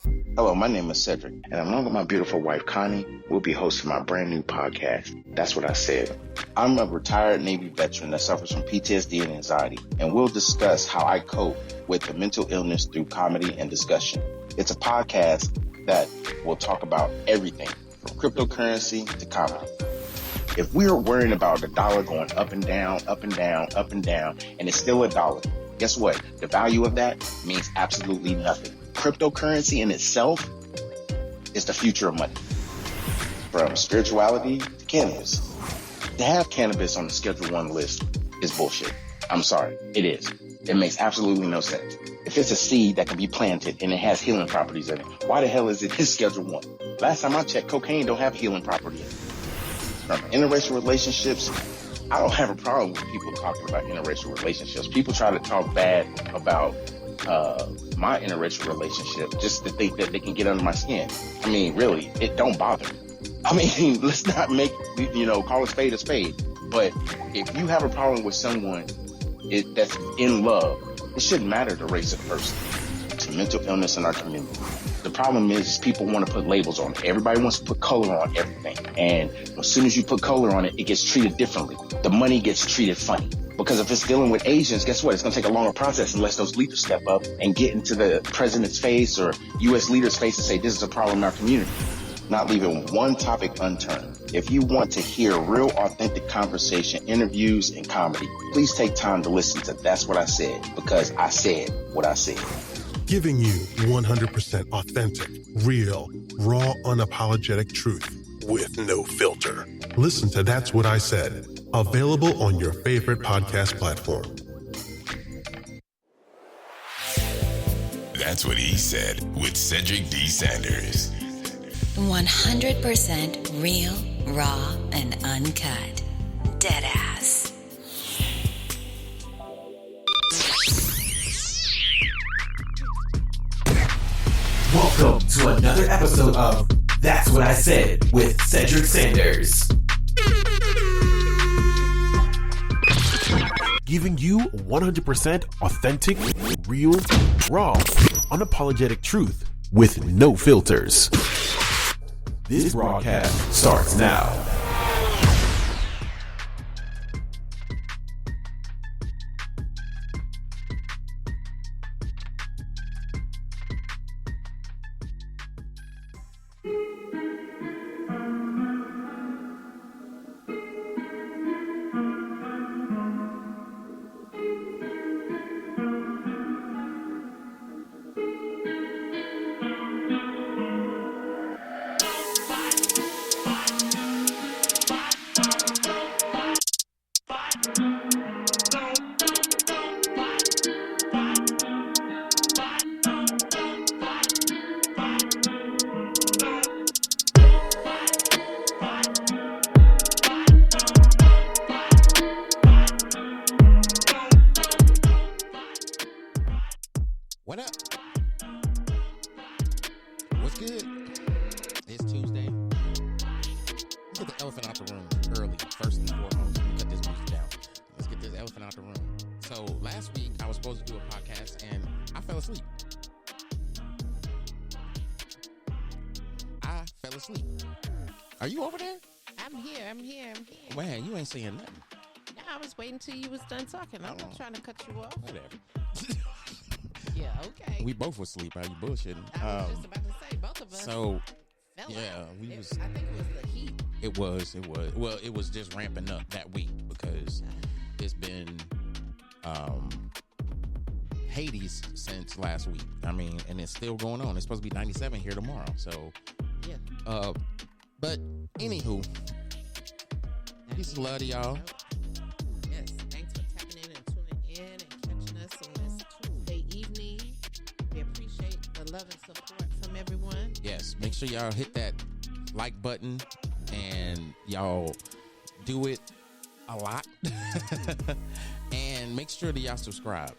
Hello, my name is Cedric, and along with my beautiful wife, Connie, we'll be hosting my brand new podcast, That's What I Said. I'm a retired Navy veteran that suffers from PTSD and anxiety, and we'll discuss how I cope with the mental illness through comedy and discussion. It's a podcast that will talk about everything from cryptocurrency to comedy. If we're worrying about the dollar going up and down, up and down, up and down, and it's still a dollar, guess what? The value of that means absolutely nothing. Cryptocurrency in itself is the future of money. From spirituality to cannabis. To have cannabis on the Schedule 1 list is bullshit. I'm sorry, it is. It makes absolutely no sense. If it's a seed that can be planted and it has healing properties in it, why the hell is it in Schedule 1? Last time I checked, cocaine don't have healing property in it. From interracial relationships, I don't have a problem with people talking about interracial relationships. People try to talk bad about my interracial relationship just to think that they can get under my skin. I mean, really, it don't bother me. I mean, let's not make, call a spade a spade. But if you have a problem with someone that's in love, it shouldn't matter the race of the person. It's a mental illness in our community. The problem is people want to put labels on it. Everybody wants to put color on everything. And as soon as you put color on it, it gets treated differently. The money gets treated funny. Because if it's dealing with Asians, guess what? It's going to take a longer process unless those leaders step up and get into the president's face or U.S. leaders' face and say, this is a problem in our community. Not leaving one topic unturned. If you want to hear real, authentic conversation, interviews, and comedy, please take time to listen to That's What I Said, because I said what I said. Giving you 100% authentic, real, raw, unapologetic truth with no filter. Listen to That's What I Said. Available on your favorite podcast platform. That's What He Said with Cedric D. Sanders. 100% real, raw, and uncut. Deadass. Welcome to another episode of That's What I Said with Cedric Sanders. Giving you 100% authentic, real, raw, unapologetic truth with no filters. This broadcast starts now. What up? What's good? It's Tuesday. Let's get the elephant out the room early, first and foremost. Cut this music down. Let's get this elephant out the room. So last week, I was supposed to do a podcast, and I fell asleep. Are you over there? I'm here. Man, you ain't saying nothing. No, I was waiting till you was done talking. I'm not trying to cut you off. Whatever. Yeah, okay. We both were asleep. Are you bullshitting? I was just about to say, both of us. So, fell yeah, out. we was. I think it was the heat. It was. Well, it was just ramping up that week because it's been Hades since last week. I mean, and it's still going on. It's supposed to be 97 here tomorrow. So, yeah. But anywho, peace and love to y'all. Yes, thanks for tapping in and tuning in and catching us on this Tuesday evening. We appreciate the love and support from everyone. Yes, make sure y'all hit that like button and y'all do it a lot. And make sure that y'all subscribe.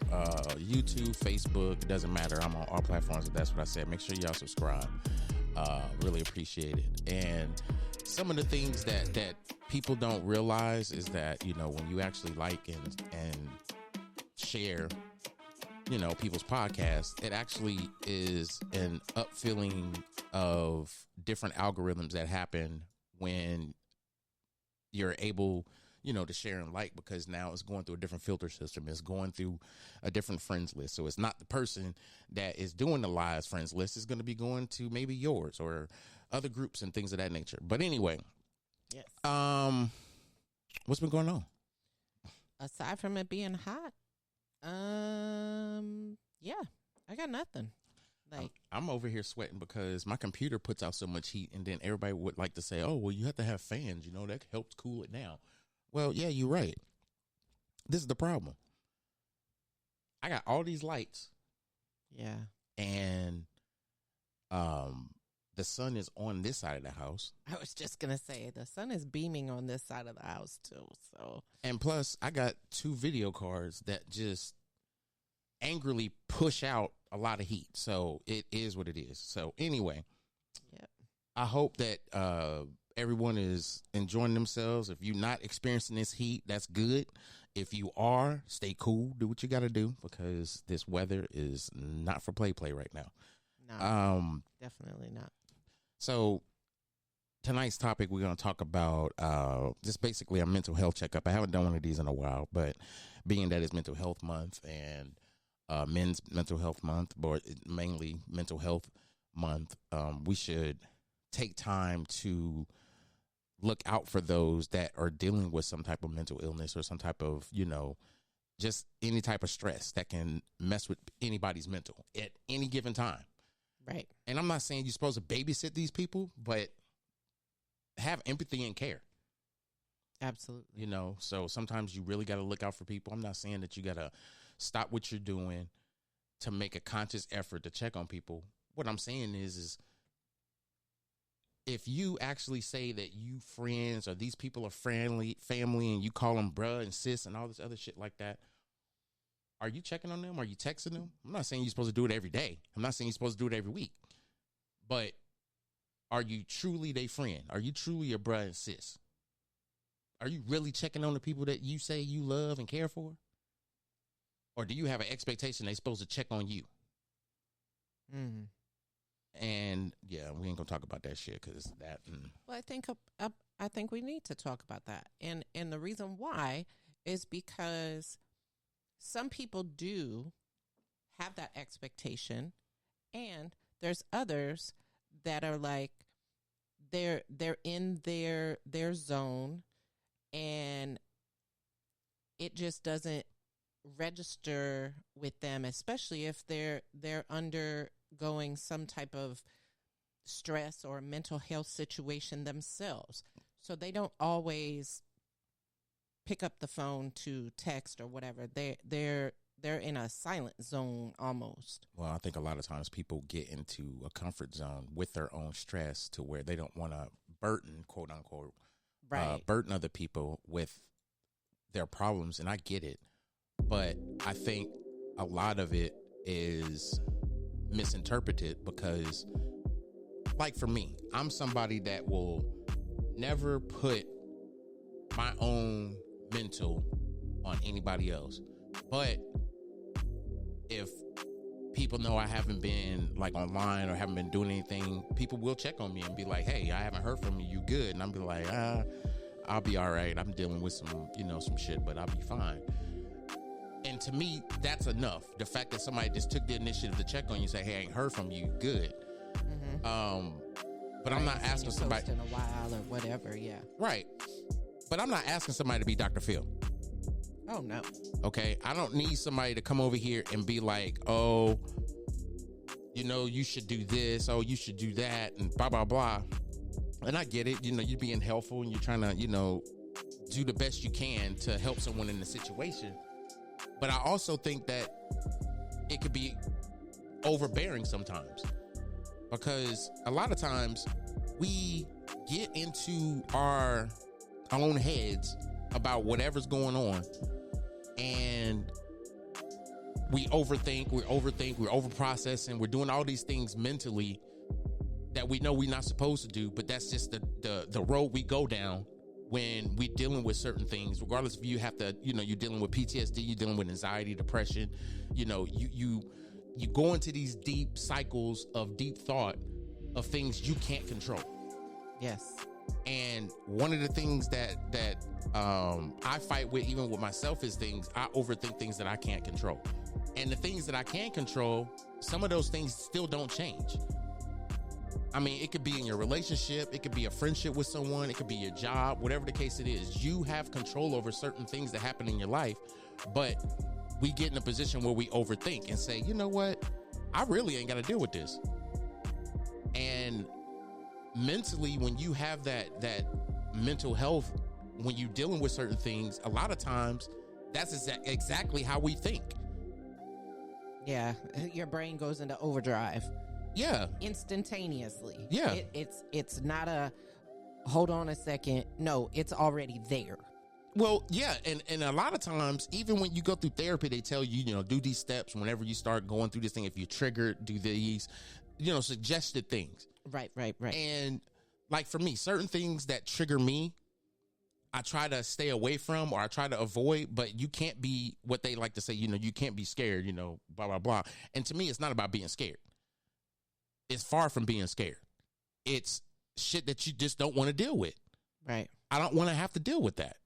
YouTube, Facebook, it doesn't matter. I'm on all platforms. That's what I said. Make sure y'all subscribe. Really appreciate it. And some of the things that people don't realize is that, you know, when you actually like and share people's podcasts, it actually is an upfilling of different algorithms that happen when you're able, to share and like, because now it's going through a different filter system. It's going through a different friends list. So it's not the person that is doing the live friends list. It's going to be going to maybe yours or other groups and things of that nature. But anyway, Yes. What's been going on? Aside from it being hot, yeah, I got nothing. Like, I'm over here sweating because my computer puts out so much heat, and then everybody would like to say, "Oh, well, you have to have fans. That helps cool it down." Well, yeah, you're right. This is the problem. I got all these lights. yeah, And the sun is on this side of the house. I was just gonna say the sun is beaming on this side of the house too. So, And plus, I got 2 video cards that just angrily push out a lot of heat. So it is what it is. So anyway, yep. I hope that everyone is enjoying themselves. If you're not experiencing this heat, that's good. If you are, stay cool. Do what you got to do, because this weather is not for play right now. No, definitely not. So tonight's topic, we're going to talk about just basically a mental health checkup. I haven't done one of these in a while, but being that it's Mental Health Month and Men's Mental Health Month, but mainly Mental Health Month, we should take time to look out for those that are dealing with some type of mental illness or some type of, just any type of stress that can mess with anybody's mental at any given time. Right. And I'm not saying you're supposed to babysit these people, but have empathy and care. Absolutely. So sometimes you really got to look out for people. I'm not saying that you got to stop what you're doing to make a conscious effort to check on people. What I'm saying is if you actually say that you friends or these people are family, and you call them bruh and sis and all this other shit like that, are you checking on them? Are you texting them? I'm not saying you're supposed to do it every day. I'm not saying you're supposed to do it every week. But are you truly their friend? Are you truly a bruh and sis? Are you really checking on the people that you say you love and care for? Or do you have an expectation they're supposed to check on you? Mm-hmm. And yeah, we ain't gonna talk about that shit because that. Well, I think we need to talk about that, and the reason why is because some people do have that expectation, and there's others that are like they're in their zone, and it just doesn't register with them, especially if they're undergoing some type of stress or mental health situation themselves. So they don't always pick up the phone to text or whatever. They're in a silent zone almost. Well, I think a lot of times people get into a comfort zone with their own stress to where they don't want to burden, quote unquote, Right. burden other people with their problems. And I get it. But I think a lot of it is misinterpreted because, like for me, I'm somebody that will never put my own mental on anybody else. But if people know I haven't been like online or haven't been doing anything, people will check on me and be like, "Hey, I haven't heard from you. You good?" And I'll be like, I'll be all right. I'm dealing with some shit, but I'll be fine. And to me, that's enough. The fact that somebody just took the initiative to check on you and say, "Hey, I ain't heard from you. Good." Mm-hmm. But I'm not asking somebody in a while or whatever. Yeah. Right. But I'm not asking somebody to be Dr. Phil. Oh no. Okay. I don't need somebody to come over here and be like, "Oh, you should do this. Oh, you should do that," and blah blah blah. And I get it. You're being helpful and you're trying to, do the best you can to help someone in the situation. But I also think that it could be overbearing sometimes, because a lot of times we get into our own heads about whatever's going on, and we overthink, we're overprocessing, we're doing all these things mentally that we know we're not supposed to do, but that's just the road we go down when we're dealing with certain things, regardless if you have to, you're dealing with PTSD, you're dealing with anxiety, depression, you go into these deep cycles of deep thought of things you can't control. Yes. And one of the things that I fight with, even with myself, is I overthink things that I can't control. And the things that I can control, some of those things still don't change. I mean, it could be in your relationship, it could be a friendship with someone, it could be your job, whatever the case it is. You have control over certain things that happen in your life, but we get in a position where we overthink and say, you know what, I really ain't got to deal with this. And mentally, when you have that mental health, when you're dealing with certain things, a lot of times that's exactly how we think. Yeah, your brain goes into overdrive. Yeah. Instantaneously. Yeah. It's not a hold on a second. No, it's already there. Well, yeah, and a lot of times, even when you go through therapy, they tell you, do these steps whenever you start going through this thing. If you're triggered, do these, suggested things. Right. And like for me, certain things that trigger me, I try to stay away from, or I try to avoid, but you can't be what they like to say, you can't be scared, blah, blah, blah. And to me, it's not about being scared. It's far from being scared. It's shit that you just don't want to deal with. Right. I don't want to have to deal with that.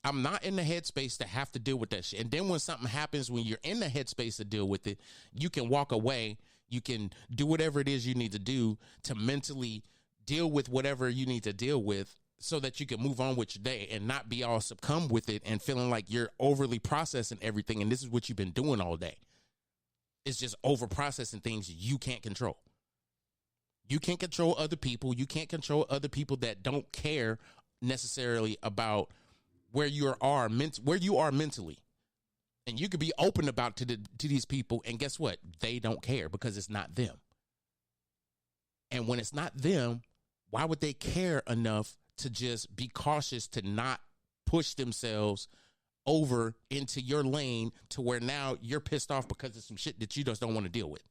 I'm not in the headspace to have to deal with that shit. And then when something happens, when you're in the headspace to deal with it, you can walk away. You can do whatever it is you need to do to mentally deal with whatever you need to deal with, so that you can move on with your day and not be all succumb with it and feeling like you're overly processing everything. And this is what you've been doing all day. It's just over processing things you can't control. You can't control other people. You can't control other people that don't care necessarily about where you are mentally. And you could be open about to these people, and guess what? They don't care because it's not them. And when it's not them, why would they care enough to just be cautious to not push themselves over into your lane to where now you're pissed off because of some shit that you just don't want to deal with?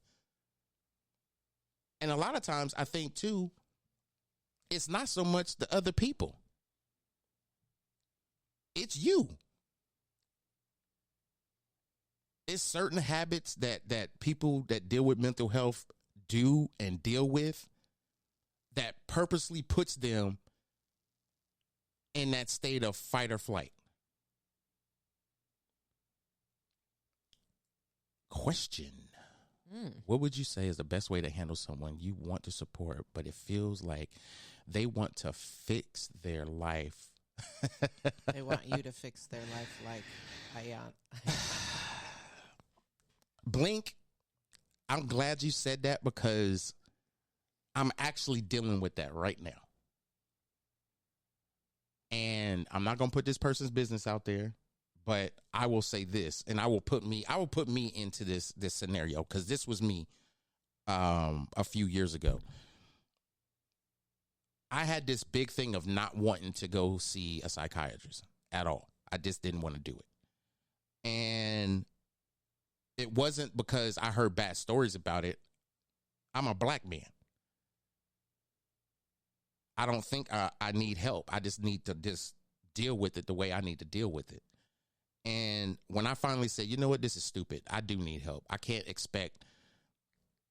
And a lot of times I think too, it's not so much the other people. It's you. It's certain habits that people that deal with mental health do and deal with that purposely puts them in that state of fight or flight. Question. What would you say is the best way to handle someone you want to support, but it feels like they want to fix their life? They want you to fix their life like I Blink, I'm glad you said that because I'm actually dealing with that right now. And I'm not going to put this person's business out there, but I will say this, and I will put me into this scenario, because this was me a few years ago. I had this big thing of not wanting to go see a psychiatrist at all. I just didn't want to do it. And it wasn't because I heard bad stories about it. I'm a black man. I don't think I need help. I just need to just deal with it the way I need to deal with it. And when I finally said, you know what, this is stupid. I do need help. I can't expect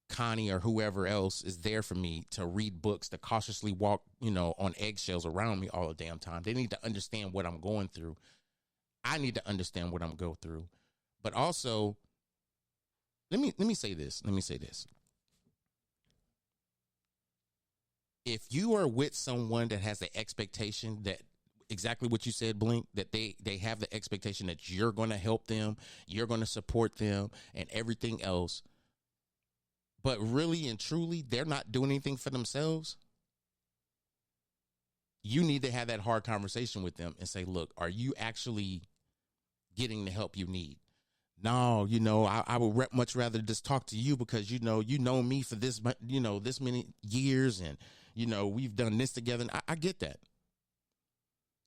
Connie or whoever else is there for me to read books, to cautiously walk, on eggshells around me all the damn time. They need to understand what I'm going through. I need to understand what I'm going through. But also, let me say this. If you are with someone that has the expectation that exactly what you said, Blink, that they have the expectation that you're going to help them, you're going to support them and everything else, but really and truly, they're not doing anything for themselves, you need to have that hard conversation with them and say, look, are you actually getting the help you need? No, I would much rather just talk to you because, you know me for this, this many years, and, we've done this together. And I get that.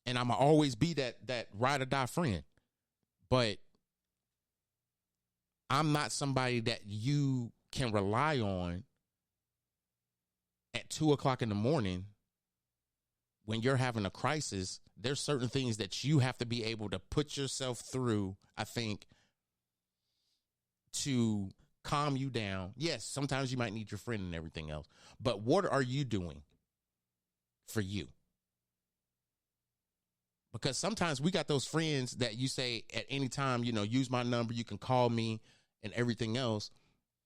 And I'm going to always be that ride or die friend. But I'm not somebody that you can rely on at 2:00 in the morning when you're having a crisis, there's certain things that you have to be able to put yourself through, I think, to calm you down. Yes, sometimes you might need your friend and everything else, but what are you doing for you? Because sometimes we got those friends that you say at any time, use my number, you can call me and everything else.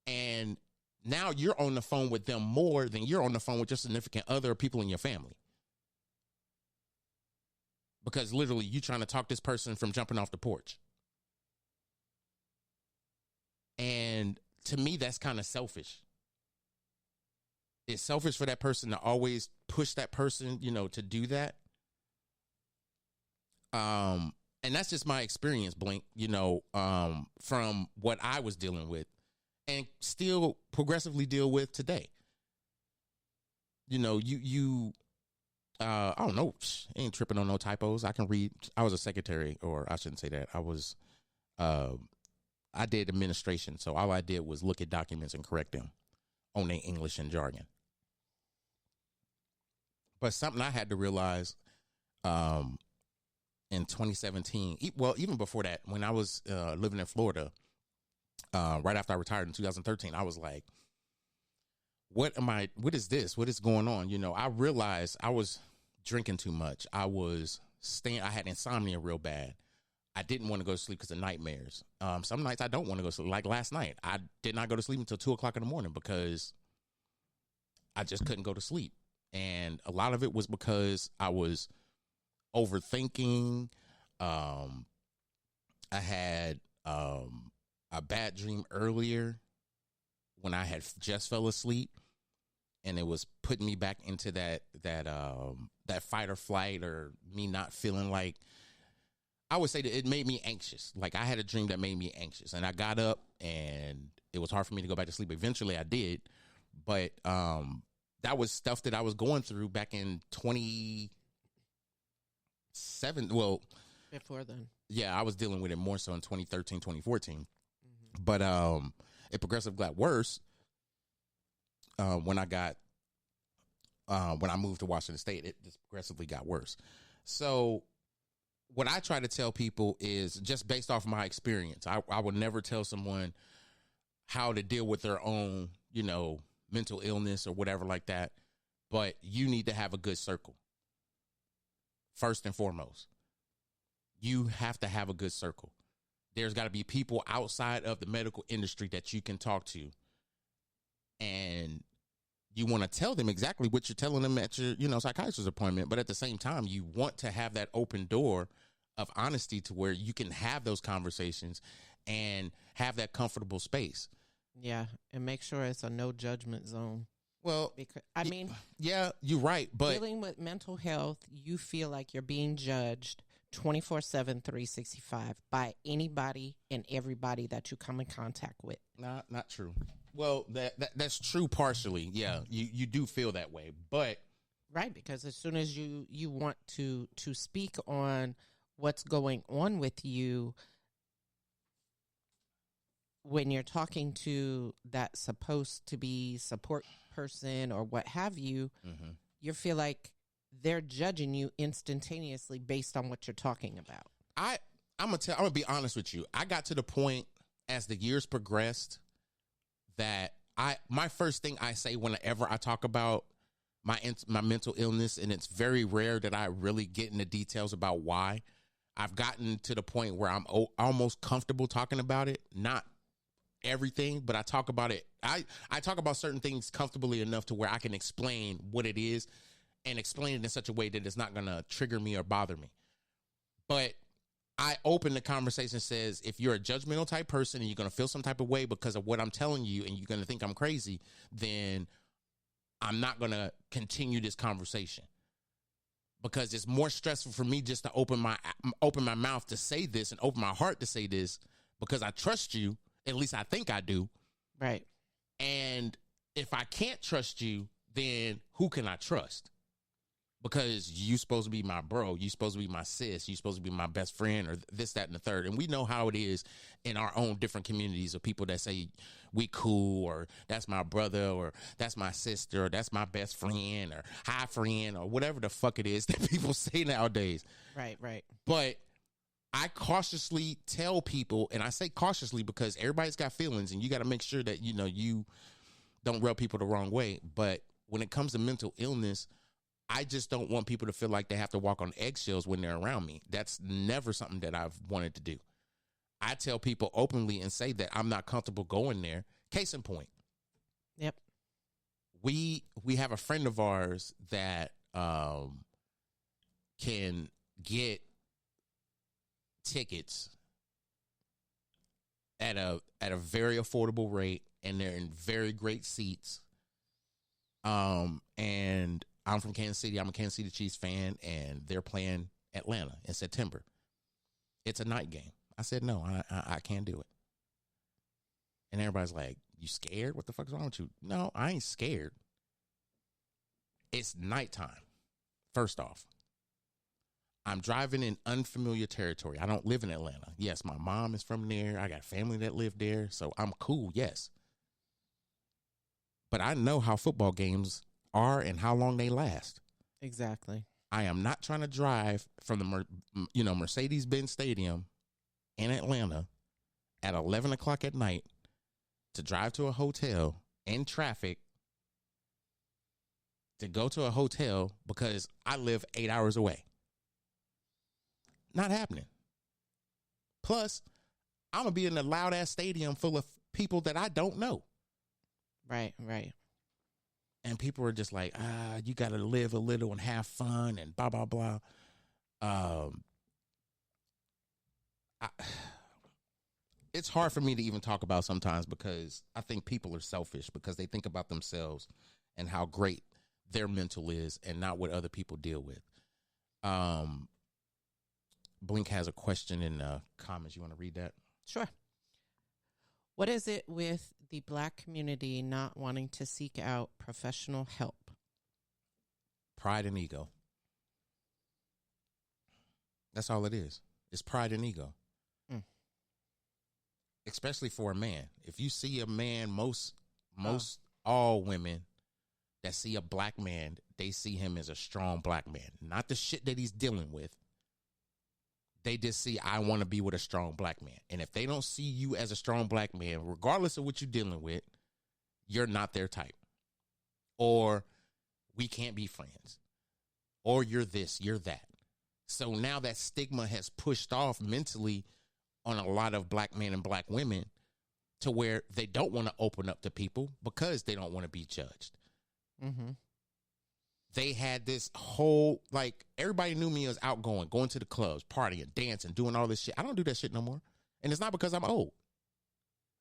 And now you're on the phone with them more than you're on the phone with your significant other or people in your family. Because literally you're trying to talk this person from jumping off the porch. And to me, that's kind of selfish. It's selfish for that person to always push that person, to do that. And that's just my experience, Blink, from what I was dealing with and still progressively deal with today. I don't know, ain't tripping on no typos. I can read. I was a secretary, or I shouldn't say that. I did administration. So all I did was look at documents and correct them on their English and jargon. But something I had to realize, in 2017, even before that, when I was living in Florida, right after I retired in 2013, I was like, what is this? What is going on? I realized I was drinking too much. I had insomnia real bad. I didn't want to go to sleep because of nightmares. Some nights I don't want to go to sleep. Like last night, I did not go to sleep until 2:00 in the morning because I just couldn't go to sleep. And a lot of it was because I was overthinking. I had a bad dream earlier when I had just fell asleep, and it was putting me back into that fight or flight, or me not feeling like, I would say that it made me anxious. Like I had a dream that made me anxious, and I got up and it was hard for me to go back to sleep. Eventually I did, but that was stuff that I was going through back in 2007. Well, before then. Yeah, I was dealing with it more so in 2013, 2014. Mm-hmm. But it progressively got worse when I moved to Washington State. It just progressively got worse. So what I try to tell people is just based off my experience. I would never tell someone how to deal with their own, mental illness or whatever like that. But you need to have a good circle. First and foremost, you have to have a good circle. There's got to be people outside of the medical industry that you can talk to. And you want to tell them exactly what you're telling them at your, psychiatrist's appointment. But at the same time, you want to have that open door of honesty to where you can have those conversations and have that comfortable space. Yeah. And make sure it's a no judgment zone. Well, because, yeah, you're right. But dealing with mental health, you feel like you're being judged 24/7, 365 by anybody and everybody that you come in contact with. Not true. Well, that's true partially. Yeah, you do feel that way, but right, because as soon as you want to speak on what's going on with you, when you're talking to that supposed to be support person or what have you, mm-hmm. you feel like they're judging you instantaneously based on what you're talking about. I'm gonna be honest with you. I got to the point as the years progressed that my first thing I say whenever I talk about my mental illness, and it's very rare that I really get into details about why. I've gotten to the point where I'm almost comfortable talking about it. Not everything, but I talk about it. I talk about certain things comfortably enough to where I can explain what it is and explain it in such a way that it's not going to trigger me or bother me. But I open the conversation, says, if you're a judgmental type person and you're going to feel some type of way because of what I'm telling you and you're going to think I'm crazy, then I'm not going to continue this conversation. Because it's more stressful for me just to open my mouth to say this and open my heart to say this because I trust you. At least I think I do. Right. And if I can't trust you, then who can I trust? because you supposed to be my bro, you supposed to be my sis, you supposed to be my best friend, or this, that, and the third. And we know how it is in our own different communities of people that say we cool, or that's my brother, or that's my sister, or that's my best friend, or hi friend, or whatever the fuck it is that people say nowadays. Right. But I cautiously tell people, and I say cautiously because everybody's got feelings, and you got to make sure that, you know, you don't rub people the wrong way. But when it comes to mental illness, I just don't want people to feel like they have to walk on eggshells when they're around me. That's never something that I've wanted to do. I tell people openly and say that I'm not comfortable going there. Case in point. Yep. We have a friend of ours that can get tickets at a very affordable rate, and they're in very great seats. And I'm from Kansas City. I'm a Kansas City Chiefs fan, and they're playing Atlanta in September. It's a night game. I said, no, I can't do it. And everybody's like, you scared? What the fuck is wrong with you? No, I ain't scared. It's nighttime. First off, I'm driving in unfamiliar territory. I don't live in Atlanta. Yes, my mom is from there. I got family that live there, so I'm cool, yes. But I know how football games are and how long they last. Exactly. I am not trying to drive from the Mercedes-Benz Stadium in Atlanta at 11 o'clock at night to drive to a hotel in traffic to go to a hotel because I live 8 hours away. Not happening. Plus, I'm going to be in a loud-ass stadium full of people that I don't know. Right. And people are just like, you got to live a little and have fun and blah, blah, blah. It's hard for me to even talk about sometimes because I think people are selfish because they think about themselves and how great their mental is and not what other people deal with. Blink has a question in the comments. You want to read that? Sure. What is it with the Black community not wanting to seek out professional help? Pride and ego. That's all it is. It's pride and ego. Especially for a man. If you see a man, most all women that see a black man, they see him as a strong black man. Not the shit that he's dealing with. They just see, I want to be with a strong black man. And if they don't see you as a strong black man, regardless of what you're dealing with, you're not their type. Or we can't be friends. Or you're this, you're that. So now that stigma has pushed off mentally on a lot of black men and black women to where they don't want to open up to people because they don't want to be judged. Mm-hmm. They had this whole, like, everybody knew me as outgoing, going to the clubs, partying, dancing, doing all this shit. I don't do that shit no more. And it's not because I'm old.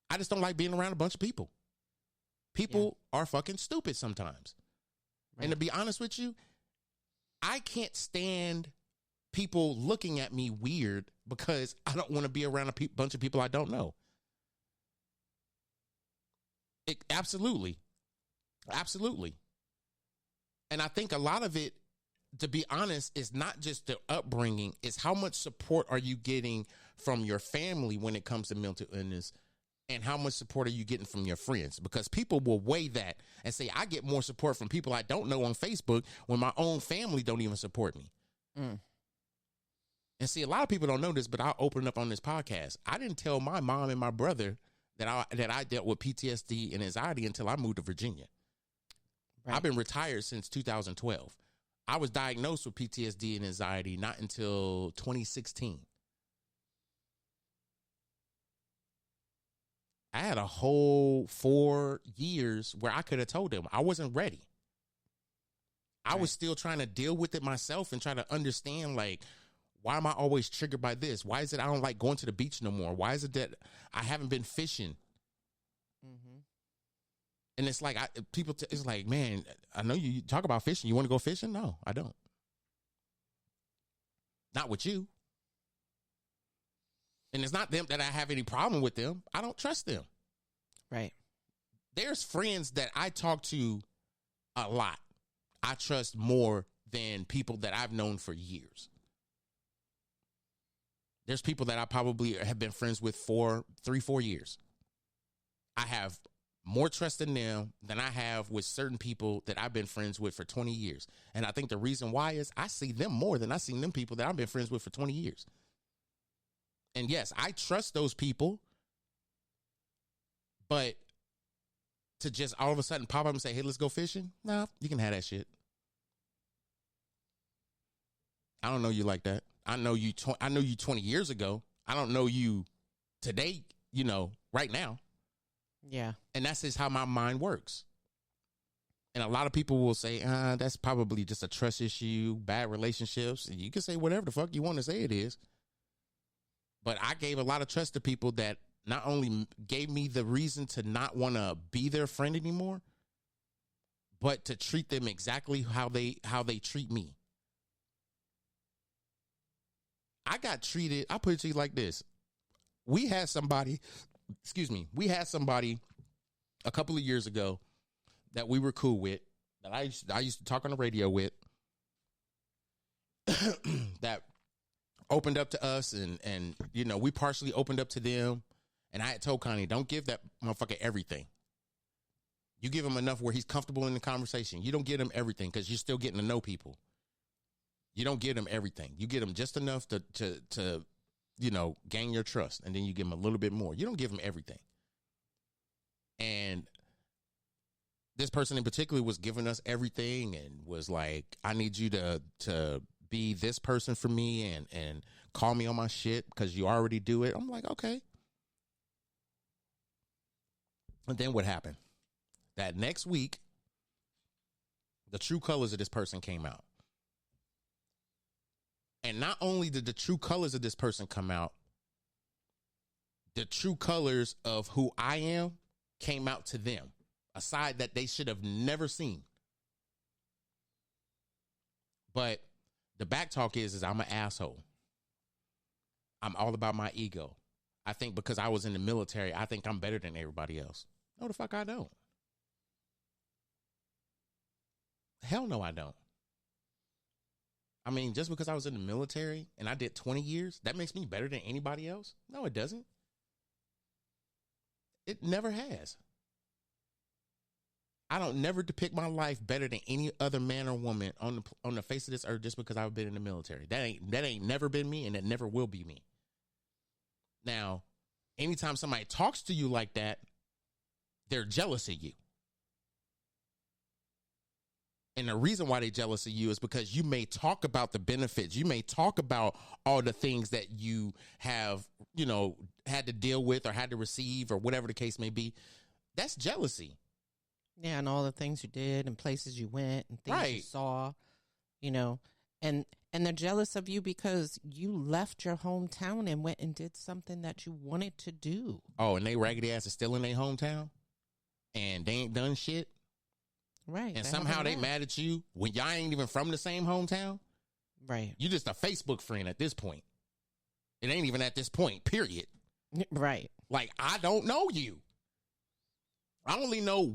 I just don't like being around a bunch of people. People are fucking stupid sometimes. Right. And to be honest with you, I can't stand people looking at me weird because I don't want to be around a bunch of people I don't know. Absolutely. And I think a lot of it, to be honest, is not just the upbringing, it's how much support are you getting from your family when it comes to mental illness, and how much support are you getting from your friends? Because people will weigh that and say, I get more support from people I don't know on Facebook when my own family don't even support me. And see, a lot of people don't know this, but I'll open up on this podcast. I didn't tell my mom and my brother that I dealt with PTSD and anxiety until I moved to Virginia. Right. I've been retired since 2012. I was diagnosed with PTSD and anxiety not until 2016. I had a whole 4 years where I could have told them I wasn't ready. I was still trying to deal with it myself and try to understand, like, why am I always triggered by this? Why is it I don't like going to the beach no more? Why is it that I haven't been fishing? Mm-hmm. And it's like, it's like, man, I know you talk about fishing. You want to go fishing? No, I don't. Not with you. And it's not them that I have any problem with them. I don't trust them. Right. There's friends that I talk to a lot. I trust more than people that I've known for years. There's people that I probably have been friends with for 3-4 years. I have more trust in them than I have with certain people that I've been friends with for 20 years. And I think the reason why is I see them more than I see them people that I've been friends with for 20 years. And yes, I trust those people, but to just all of a sudden pop up and say, hey, let's go fishing? No, you can have that shit. I don't know you like that. I know you 20 years ago. I don't know you today, right now. Yeah. And that's just how my mind works. And a lot of people will say, that's probably just a trust issue, bad relationships. And you can say whatever the fuck you want to say it is. But I gave a lot of trust to people that not only gave me the reason to not want to be their friend anymore, but to treat them exactly how they treat me. I got treated, I'll put it to you like this. We had somebody a couple of years ago that we were cool with, that I used to talk on the radio with, that opened up to us and we partially opened up to them. And I had told Connie, don't give that motherfucker everything. You give him enough where he's comfortable in the conversation. You don't give him everything because you're still getting to know people. You don't give them everything. You get them just enough to gain your trust, and then you give them a little bit more. You don't give them everything. And this person in particular was giving us everything and was like, I need you to be this person for me and call me on my shit because you already do it. I'm like, okay. And then what happened? That next week, the true colors of this person came out. And not only did the true colors of this person come out, the true colors of who I am came out to them, a side that they should have never seen. But the back talk is I'm an asshole. I'm all about my ego. I think because I was in the military, I think I'm better than everybody else. No, the fuck I don't. Hell no, I don't. I mean, just because I was in the military and I did 20 years, that makes me better than anybody else? No, it doesn't. It never has. I don't never depict my life better than any other man or woman on the face of this earth just because I've been in the military. That ain't never been me, and it never will be me. Now, anytime somebody talks to you like that, they're jealous of you. And the reason why they're jealous of you is because you may talk about the benefits. You may talk about all the things that you have, had to deal with or had to receive or whatever the case may be. That's jealousy. Yeah, and all the things you did and places you went and things you saw, and they're jealous of you because you left your hometown and went and did something that you wanted to do. Oh, and they raggedy ass is still in their hometown and they ain't done shit. Right. And somehow they mad at you when y'all ain't even from the same hometown. Right. You just a Facebook friend at this point. It ain't even at this point, period. Right. Like, I don't know you. I only know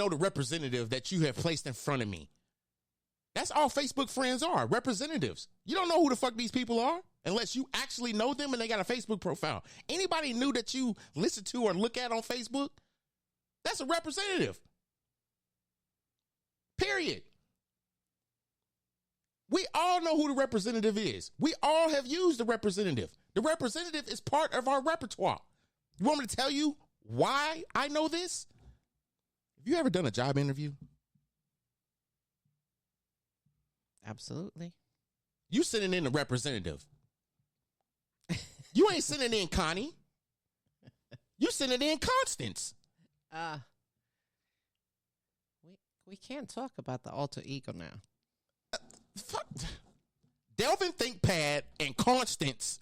the representative that you have placed in front of me. That's all Facebook friends are, representatives. You don't know who the fuck these people are unless you actually know them and they got a Facebook profile. Anybody new that you listen to or look at on Facebook, that's a representative. Period. We all know who the representative is. We all have used the representative. The representative is part of our repertoire. You want me to tell you why I know this? Have you ever done a job interview? Absolutely. You sending in the representative. You ain't sending in Connie. You sending in Constance. We can't talk about the alter ego now. Fuck. Delvin ThinkPad and Constance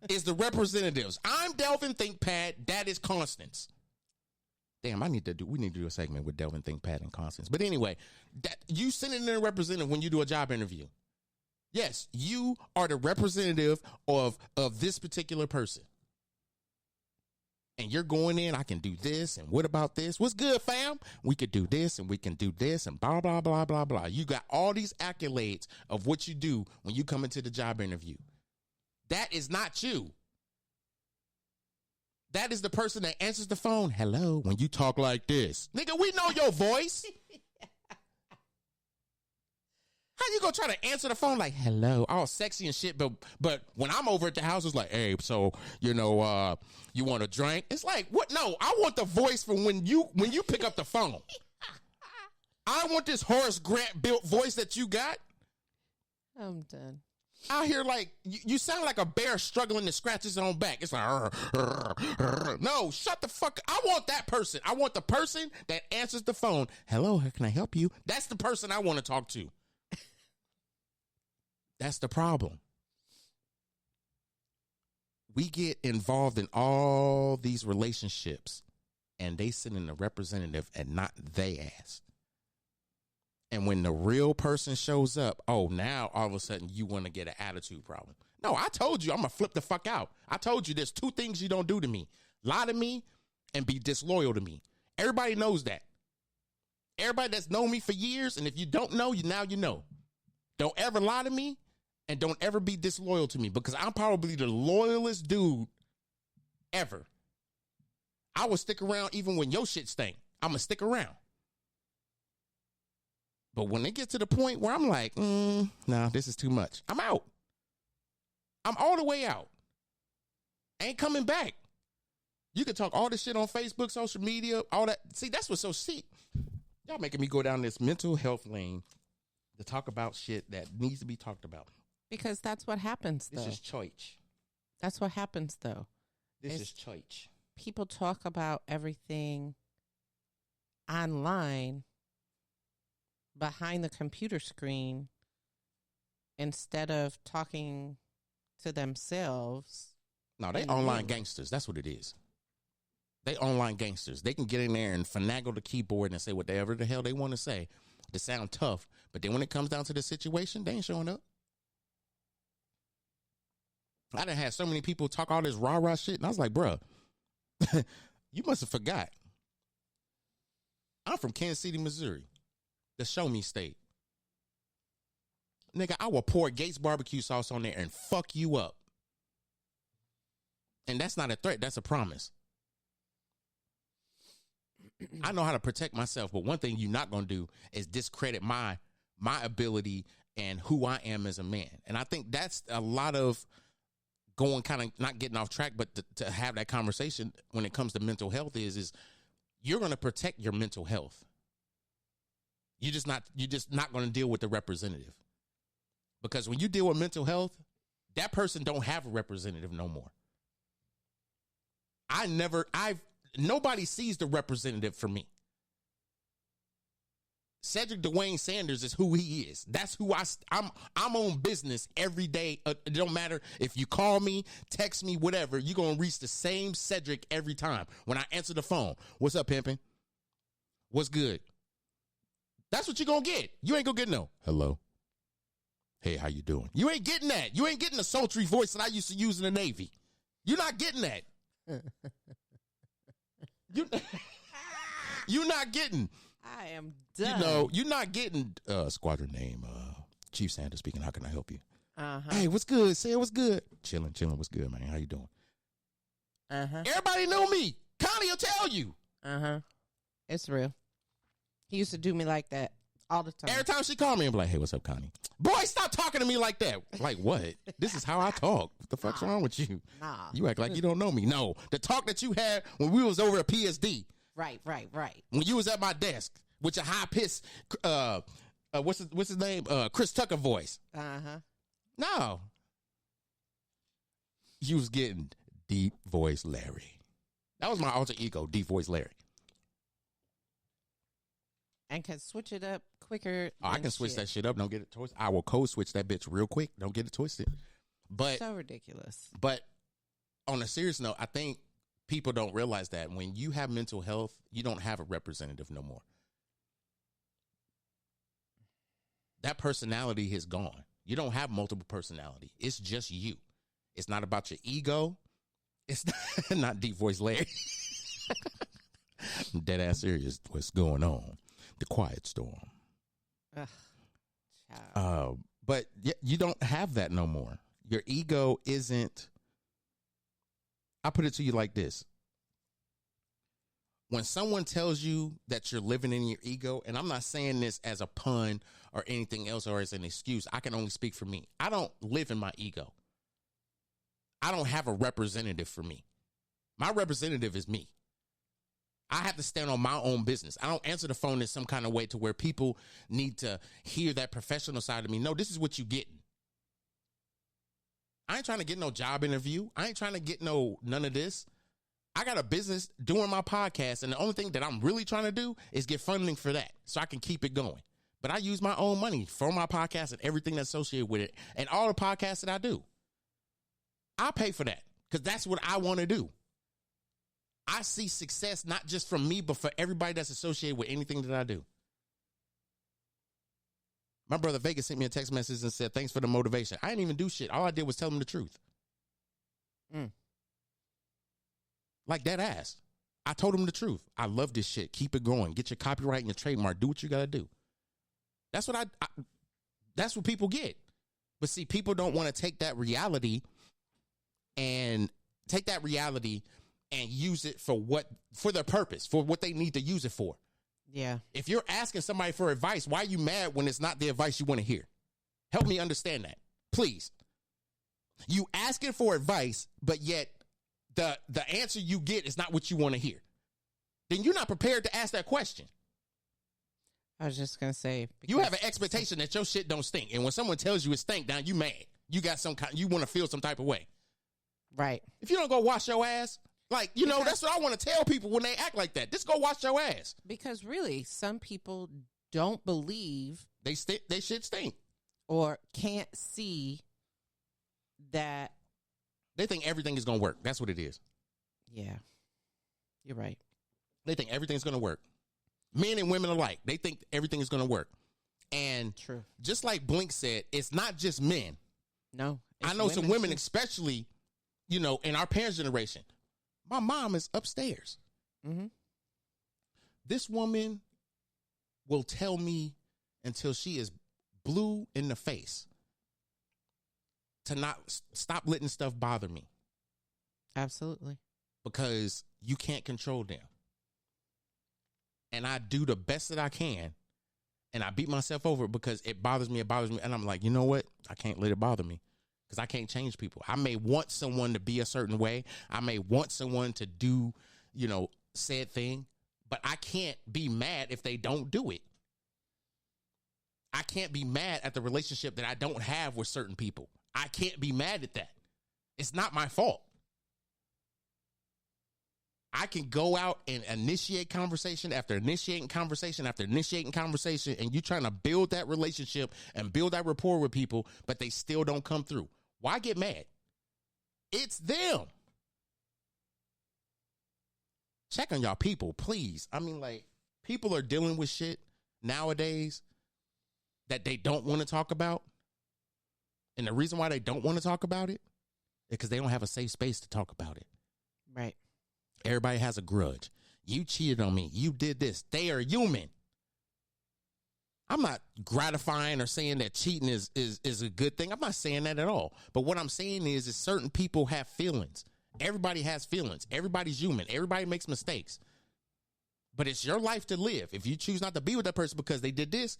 is the representatives. I'm Delvin ThinkPad. That is Constance. Damn, we need to do a segment with Delvin ThinkPad and Constance. But anyway, that you sending in a representative when you do a job interview. Yes, you are the representative of this particular person. And you're going in, I can do this, and what about this? What's good, fam? We could do this, and we can do this, and blah, blah, blah, blah, blah. You got all these accolades of what you do when you come into the job interview. That is not you. That is the person that answers the phone. Hello, when you talk like this. Nigga, we know your voice. How you gonna try to answer the phone like, hello, all sexy and shit, but when I'm over at the house, it's like, hey, so, you want a drink? It's like, what? No, I want the voice from when you pick up the phone. I want this Horace Grant built voice that you got. I'm done. Out here like, you sound like a bear struggling to scratch his own back. It's like, no, shut the fuck up. I want that person. I want the person that answers the phone. Hello, how can I help you? That's the person I want to talk to. That's the problem. We get involved in all these relationships and they send in a representative and not they asked. And when the real person shows up, oh, now all of a sudden you want to get an attitude problem. No, I told you I'm going to flip the fuck out. I told you there's two things you don't do to me. Lie to me and be disloyal to me. Everybody knows that. Everybody that's known me for years, and if you don't know, now you know. Don't ever lie to me. And don't ever be disloyal to me because I'm probably the loyalest dude ever. I will stick around even when your shit stink. I'm going to stick around. But when it gets to the point where I'm like, nah, this is too much. I'm out. I'm all the way out. Ain't coming back. You can talk all this shit on Facebook, social media, all that. See, that's what's so sick. Y'all making me go down this mental health lane to talk about shit that needs to be talked about. Because that's what happens, though. This is church. That's what happens, though. This is church. People talk about everything online behind the computer screen instead of talking to themselves. No, they online gangsters. That's what it is. They online gangsters. They can get in there and finagle the keyboard and say whatever the hell they want to say to sound tough. But then when it comes down to the situation, they ain't showing up. I done had so many people talk all this rah-rah shit, and I was like, bruh, you must have forgot. I'm from Kansas City, Missouri, the show me state. Nigga, I will pour Gates barbecue sauce on there and fuck you up. And that's not a threat, that's a promise. I know how to protect myself, but one thing you're not going to do is discredit my ability and who I am as a man. And I think that's a lot of going kind of not getting off track, but to have that conversation when it comes to mental health is you're going to protect your mental health. You're just not going to deal with the representative, because when you deal with mental health, that person don't have a representative no more. Nobody sees the representative for me. Cedric Dwayne Sanders is who he is. That's who I'm on business every day. It don't matter if you call me, text me, whatever. You're going to reach the same Cedric every time. When I answer the phone, what's up, pimpin'? What's good? That's what you're going to get. You ain't going to get no, hello. Hey, how you doing? You ain't getting that. You ain't getting the sultry voice that I used to use in the Navy. You're not getting that. You're not getting. I am done. You're not getting squadron name Chief Sanders speaking. How can I help you? Uh-huh. Hey, what's good? Say what's good. Chilling. What's good, man? How you doing? Uh-huh. Everybody know me. Connie will tell you. Uh-huh. It's real. He used to do me like that all the time. Every time she called me, I'm like, hey, what's up, Connie? Boy, stop talking to me like that. Like, what? This is how I talk. What the fuck's wrong with you? Nah. You act like you don't know me. No. The talk that you had when we was over at PSD. Right. When you was at my desk with your high-pitched, what's his name? Chris Tucker voice. Uh-huh. No. You was getting deep voice Larry. That was my alter ego, deep voice Larry. And can switch it up quicker. Oh, I can switch that shit up. Don't get it twisted. I will code switch that bitch real quick. Don't get it twisted. But so ridiculous. But on a serious note, I think people don't realize that when you have mental health, you don't have a representative no more. That personality is gone. You don't have multiple personality. It's just you. It's not about your ego. It's not deep voice Larry. I'm dead ass serious. What's going on? The quiet storm. But you don't have that no more. Your ego isn't. I put it to you like this. When someone tells you that you're living in your ego, and I'm not saying this as a pun or anything else or as an excuse, I can only speak for me. I don't live in my ego. I don't have a representative for me. My representative is me. I have to stand on my own business. I don't answer the phone in some kind of way to where people need to hear that professional side of me. No, this is what you getting. I ain't trying to get no job interview. I ain't trying to get none of this. I got a business doing my podcast, and the only thing that I'm really trying to do is get funding for that so I can keep it going. But I use my own money for my podcast and everything that's associated with it and all the podcasts that I do. I pay for that because that's what I want to do. I see success not just from me, but for everybody that's associated with anything that I do. My brother Vegas sent me a text message and said, thanks for the motivation. I didn't even do shit. All I did was tell him the truth. Like that ass. I told him the truth. I love this shit. Keep it going. Get your copyright and your trademark. Do what you got to do. That's what that's what people get. But see, people don't want to take that reality and use it for their purpose, for what they need to use it for. Yeah. If you're asking somebody for advice, why are you mad when it's not the advice you want to hear? Help me understand that, please. You asking for advice, but yet the answer you get is not what you want to hear. Then you're not prepared to ask that question. I was just going to say. You have an expectation that your shit don't stink. And when someone tells you it stink, now you mad. You got you want to feel some type of way. Right. If you don't go wash your ass, that's what I want to tell people when they act like that. Just go wash your ass. Because really, some people don't believe they shit stink. Or can't see that. They think everything is going to work. That's what it is. Yeah. You're right. They think everything's going to work. Men and women alike. They think everything is going to work. And true. Just like Blink said, it's not just men. No. I know some women, especially, in our parents' generation. My mom is upstairs. Mm-hmm. This woman will tell me until she is blue in the face to not stop letting stuff bother me. Absolutely. Because you can't control them. And I do the best that I can. And I beat myself over it because it bothers me. And I'm like, you know what? I can't let it bother me. Because I can't change people. I may want someone to be a certain way. I may want someone to do, said thing. But I can't be mad if they don't do it. I can't be mad at the relationship that I don't have with certain people. I can't be mad at that. It's not my fault. I can go out and initiate conversation after initiating conversation after initiating conversation, and you trying to build that relationship and build that rapport with people, but they still don't come through. Why get mad? It's them. Check on y'all people, please. I mean, people are dealing with shit nowadays that they don't want to talk about. And the reason why they don't want to talk about it is because they don't have a safe space to talk about it. Right. Everybody has a grudge. You cheated on me. You did this. They are human. I'm not gratifying or saying that cheating is a good thing. I'm not saying that at all. But what I'm saying is certain people have feelings. Everybody has feelings. Everybody's human. Everybody makes mistakes. But it's your life to live. If you choose not to be with that person because they did this,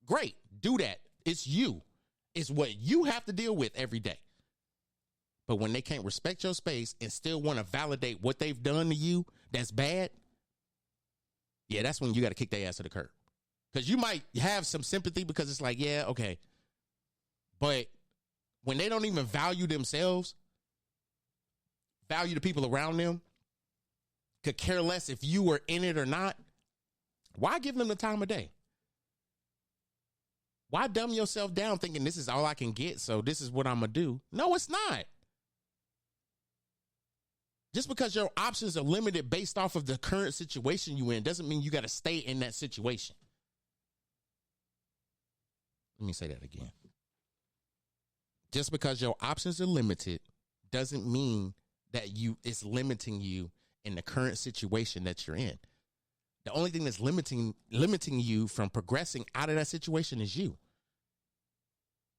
great. Do that. It's you. It's what you have to deal with every day. But when they can't respect your space and still want to validate what they've done to you that's bad, yeah, that's when you got to kick their ass to the curb. Because you might have some sympathy because it's like, yeah, okay. But when they don't even value themselves, value the people around them, could care less if you were in it or not, why give them the time of day? Why dumb yourself down thinking this is all I can get, so this is what I'm going to do? No, it's not. Just because your options are limited based off of the current situation you're in doesn't mean you got to stay in that situation. Let me say that again. Just because your options are limited doesn't mean that is limiting you in the current situation that you're in. The only thing that's limiting you from progressing out of that situation is you.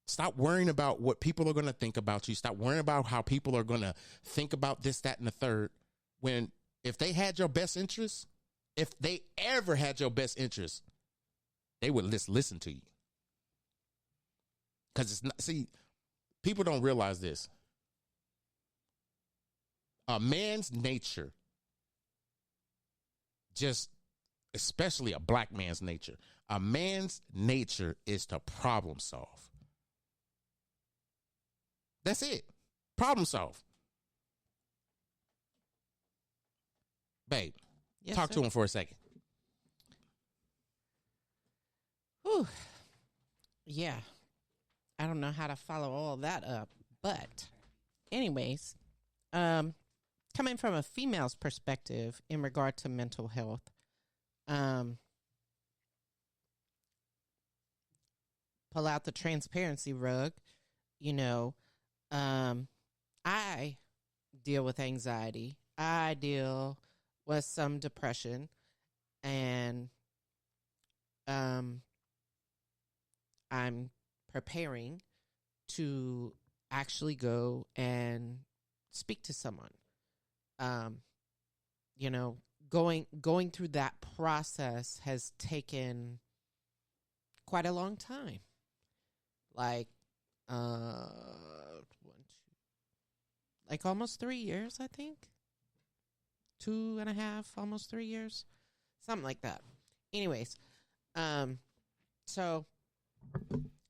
Stop worrying about what people are going to think about you. Stop worrying about how people are going to think about this, that, and the third. When, if they had your best interest, if they ever had your best interest, they would just listen to you. Because it's not, see, people don't realize this. A man's nature, just especially a black man's nature, a man's nature is to problem solve. That's it. Problem solve. Babe, Yes, talk sir. to him for a second. Whew. Yeah. I don't know how to follow all that up. But anyways, coming from a female's perspective in regard to mental health, pull out the transparency rug, you know, I deal with anxiety. I deal with some depression, and I'm preparing to actually go and speak to someone. You know, going through that process has taken quite a long time. Like, like almost 3 years, I think. 2.5, almost 3 years. Something like that. Anyways, so,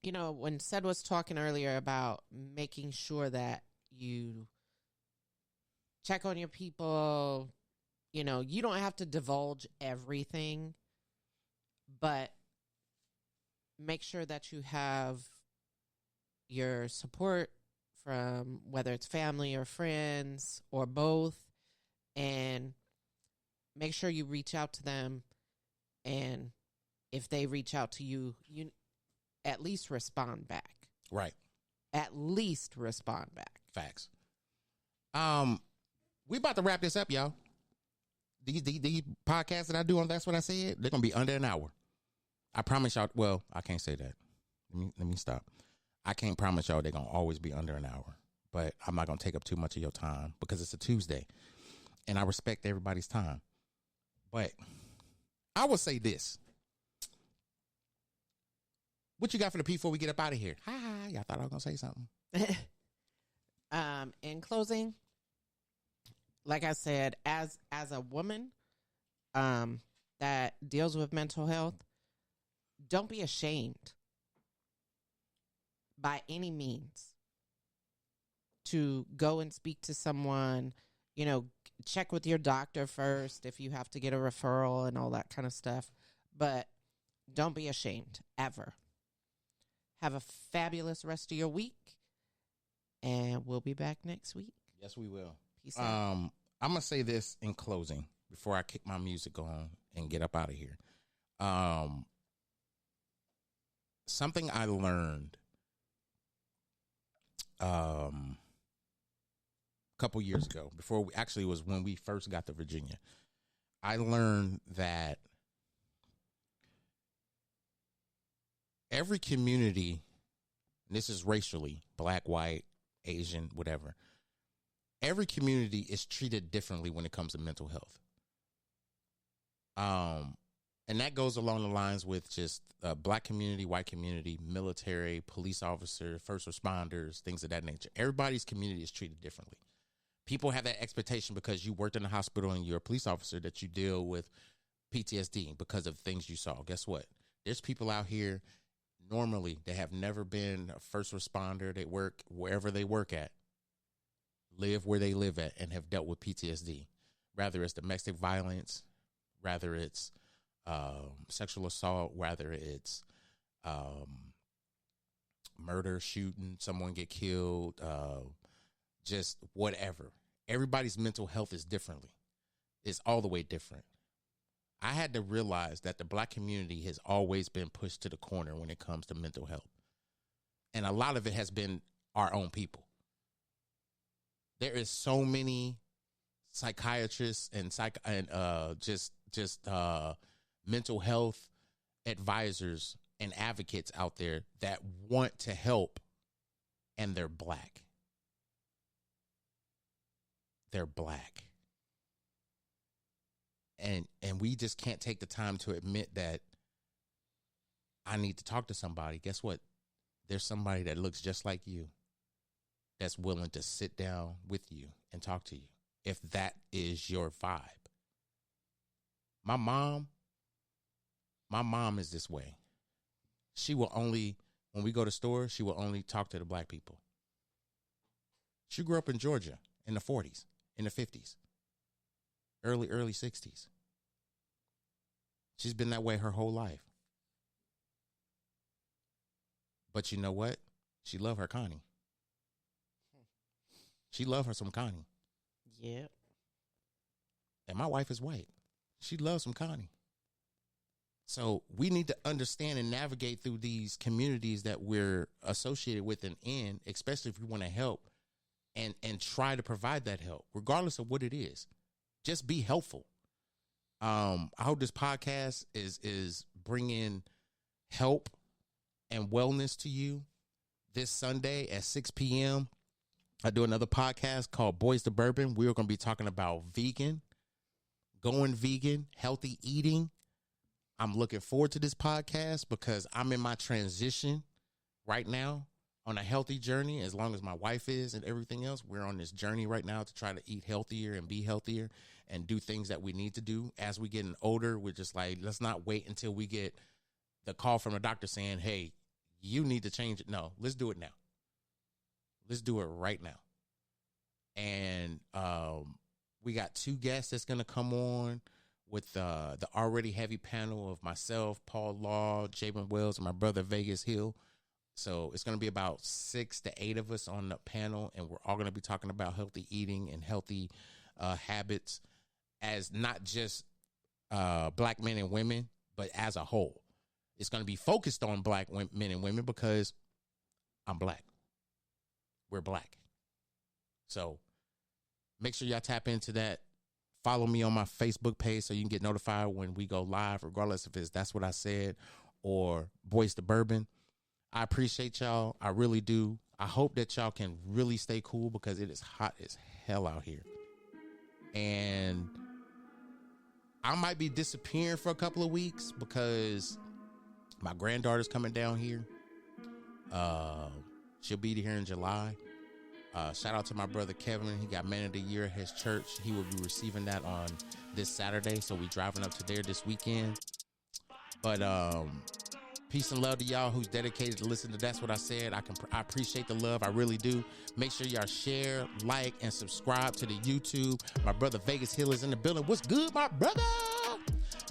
you know, when Ced was talking earlier about making sure that you check on your people, you know, you don't have to divulge everything, but make sure that you have your support from whether it's family or friends or both, and make sure you reach out to them, and if they reach out to you, you at least respond back. Right. At least respond back. Facts. We about to wrap this up, y'all. These podcasts that I do on That's What I Said, they're gonna be under an hour. I promise y'all. Well, I can't say that. Let me stop. I can't promise y'all they're gonna always be under an hour, but I'm not gonna take up too much of your time because it's a Tuesday, and I respect everybody's time. But I will say this: what you got for the people before we get up out of here? Hi, y'all thought I was gonna say something. In closing, like I said, as a woman that deals with mental health, don't be ashamed by any means to go and speak to someone. You know, check with your doctor first if you have to get a referral and all that kind of stuff. But don't be ashamed, ever. Have a fabulous rest of your week, and we'll be back next week. Yes, we will. Peace out. I'm going to say this in closing before I kick my music on and get up out of here. Something I learned a couple years ago, before actually was when we first got to Virginia. I learned that every community, and this is racially, black, white, Asian, whatever, every community is treated differently when it comes to mental health. And that goes along the lines with just black community, white community, military, police officer, first responders, things of that nature. Everybody's community is treated differently. People have that expectation because you worked in the hospital and you're a police officer that you deal with PTSD because of things you saw. Guess what? There's people out here normally that have never been a first responder. They work wherever they work at, live where they live at, and have dealt with PTSD. Rather it's domestic violence, rather it's sexual assault, whether it's murder, shooting, someone get killed, just whatever. Everybody's mental health is all the way different. I had to realize that the black community has always been pushed to the corner when it comes to mental health. And a lot of it has been our own people. There is so many psychiatrists and mental health advisors and advocates out there that want to help, and they're black. They're black. And we just can't take the time to admit that I need to talk to somebody. Guess what? There's somebody that looks just like you that's willing to sit down with you and talk to you, if that is your vibe. My mom is this way. She will only, when we go to stores, she will only talk to the black people. She grew up in Georgia in the 40s, in the 50s, early 60s. She's been that way her whole life. But you know what? She love her Connie. She love her some Connie. Yep. And my wife is white. She loves some Connie. So we need to understand and navigate through these communities that we're associated with and in, especially if we want to help and try to provide that help, regardless of what it is. Just be helpful. I hope this podcast is bringing help and wellness to you. This Sunday at 6 p.m., I do another podcast called Boys to Bourbon. We're going to be talking about going vegan, healthy eating. I'm looking forward to this podcast because I'm in my transition right now on a healthy journey, as long as my wife is and everything else. We're on this journey right now to try to eat healthier and be healthier and do things that we need to do. As we getting older, we're just like, let's not wait until we get the call from a doctor saying, hey, you need to change it. No, let's do it now. Let's do it right now. And we got 2 guests that's going to come on with the already heavy panel of myself, Paul Law, Jabin Wells, and my brother Vegas Hill. So it's going to be about 6 to 8 of us on the panel, and we're all going to be talking about healthy eating and healthy habits as not just black men and women, but as a whole. It's going to be focused on black men and women because I'm black. We're black. So make sure y'all tap into that. Follow me on my Facebook page so you can get notified when we go live, regardless if it's That's What I Said or Boys to Bourbon. I appreciate y'all. I really do. I hope that y'all can really stay cool because it is hot as hell out here. And I might be disappearing for a couple of weeks because my granddaughter's coming down here. She'll be here in July. Shout out to my brother Kevin. He got Man of the Year at his church. He will be receiving that on this Saturday. So we driving up to there this weekend. But peace and love to y'all who's dedicated to listen to That's What I Said. I appreciate the love. I really do. Make sure y'all share, like, and subscribe to the YouTube. My brother Vegas Hill is in the building. What's good, my brother?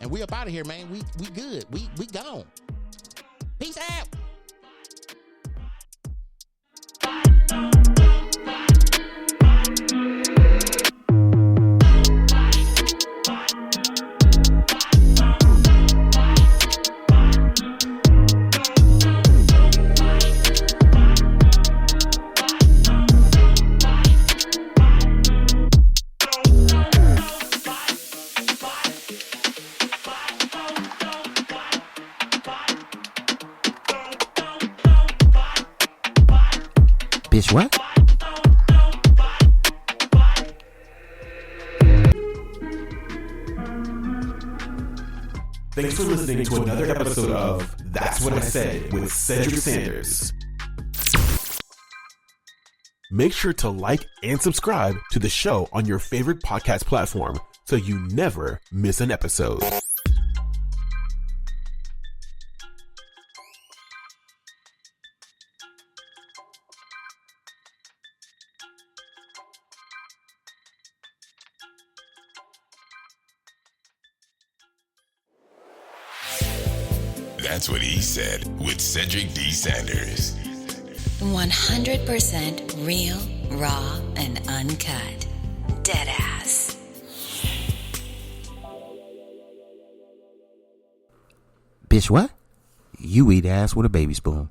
And we up out of here, man. We good. We gone. Peace out. Bitch, what? Thanks for listening to another episode of That's What I Said with Cedric Sanders. Make sure to like and subscribe to the show on your favorite podcast platform so you never miss an episode. That's What He Said with Cedric D. Sanders. 100% real, raw, and uncut. Deadass. Bitch, what? You eat ass with a baby spoon.